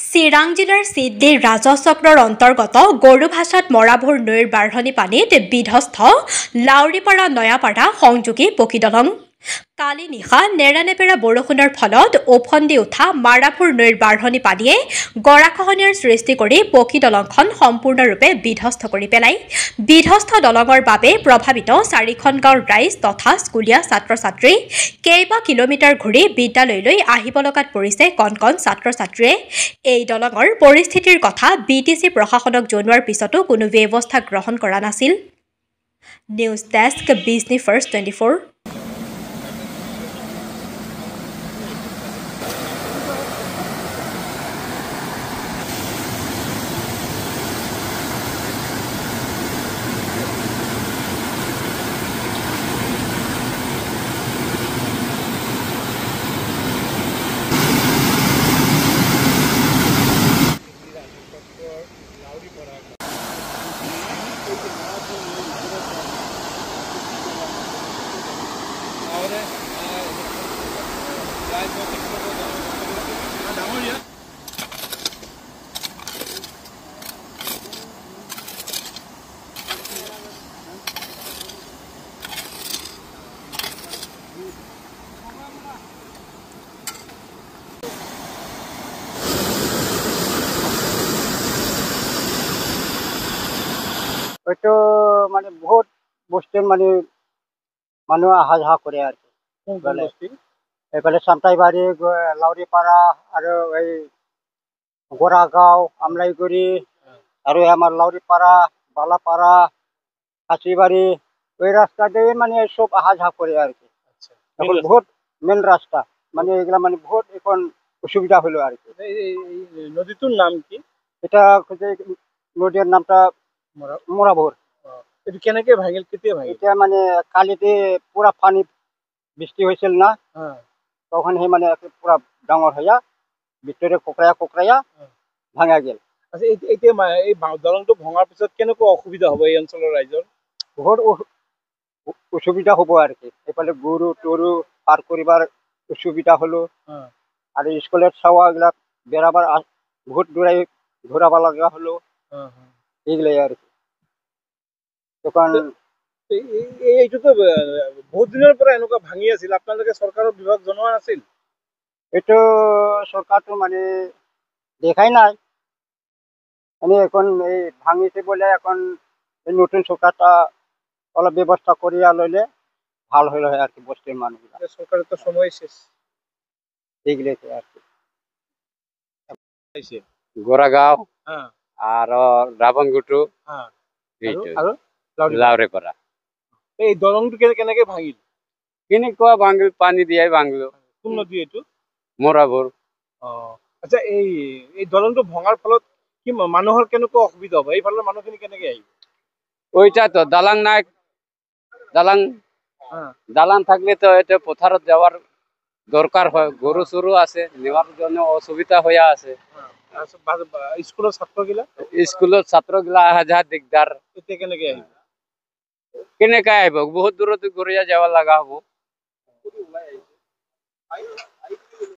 চিৰাং জিলাৰ চিডলি ৰাজচক্ৰৰ অন্তৰ্গত গৰুভাষাত মৰাভোৰ নৈৰ বাঢ়নি পানীত বিধ্বস্ত লাউৰিপাৰা নয়াপাৰা সংযোগী পকী দলং। কালি নিশা নেৰানেপেৰা বৰষুণৰ ফলত ওফন্দি উঠা মাৰাভোৰ নৈৰ বাঢ়নি পানীয়ে গৰাখহনীয়াৰ সৃষ্টি কৰি পকী দলংখন সম্পূৰ্ণৰূপে বিধ্বস্ত কৰি পেলায়। বিধ্বস্ত দলঙৰ বাবে প্ৰভাৱিত 4খন গাঁৱৰ ৰাইজ তথা স্কুলীয়া ছাত্ৰ-ছাত্ৰী কেইবা কিলোমিটাৰ ঘূৰি বিদ্যালয়লৈ আহিব লগাত পৰিছে কণ কণ ছাত্ৰ-ছাত্ৰীয়ে। এই দলঙৰ পৰিস্থিতিৰ কথা BTC প্ৰশাসনক জনোৱাৰ পিছতো কোনো ব্যৱস্থা গ্ৰহণ কৰা নাছিল। News desk Bijni first 24। হয়তো মানে বহুত বস্তুৰ মানে মানুহ অহা যোৱা কৰে আৰু এইফালে চামটাইবাৰী লাউৰিপাৰা আৰু এই গোৰাগাঁও আমলাইগুৰি আৰু আমাৰ লাউৰিপাৰা বালাপাৰা কাঁচিবাৰী এই ৰাস্তাতে মানে সব অহা যোৱা কৰে আর কি। এখন বহুত মেইন রাস্তা মানে এগুলা মানে বহুত এখন অসুবিধা হলো আর কি। নদীটোর নাম কি? এটা নদীর নামটা মরাভোর। এটা কেনেকে ভাঙিল, কেতিয়া ভাঙিল? এটা মানে কালিতে পুরা পানি বৃষ্টি হয়েছিল না, তখন সেই মানে পুরা ডাঙর হইয়া ভিতরে কোকড়াইয়া ভাঙা গেল। আচ্ছা, এতিয়া এই দলংটো ভঙাৰ পিছত কেনেকুৱা অসুবিধা হ'ব এই অঞ্চলৰ ৰাইজৰ? বহুত অসুবিধা হব আর কি। এফালে গরু টরু পার করিবার অসুবিধা হলো আর স্কুলের ছাওয়া এগুলা বেড়াবার বহুত দূরাই ঘোরাবা লাগা হলো এইগুলাই আর কি। তখন এইটোতো বহুত দিনৰ পৰা এনেকুৱা ভাঙি আছিল, আপোনালোকে চৰকাৰৰ বিভাগ জনোৱা নাছিল? এইটো সরকারটো মানে দেখাই নাই, মানে এখন এই ভাঙিছে বলে এখন নতুন সরকারটা অলপ ব্যবস্থা করিয়া লইলে ভাল হইল আর কি। বস্তির মানুষগুলা সরকারের তো সময় শেষ এইগুলো আর কি। গোরাগাঁও আর রাবণগুটু আৰু লাউৰেপাড়া। এই দলংটো কেনেকে ভাঙিল? কেনেকুৱা ভাঙিল, পানী দিয়াই ভাঙিল। কোন নদী এইটো? মৰাভোৰ। আচ্ছা, এই দলংটো ভঙাৰ ফলত কি মানুহৰ কেনেকুৱা অসুবিধা হ'ব? এইফালৰ মানুহখিনি কেনেকে আহিব? ওইটা তো দালাং নাই, দালাং থাকলে তো এটা পথাৰত যাওয়াৰ দৰকাৰ হয়। গৰু চৰু আছে, নেওয়াৰ জন্য অসুবিধা হইয়া আছে। স্কুলৰ ছাত্ৰগিলা অহা যোৱা দিগদাৰ। এতিয়া কেনেকে আহিব? কেনেকে আহিব? বহুত দূৰত ঘূৰিয়া যাব লগা হ'ব।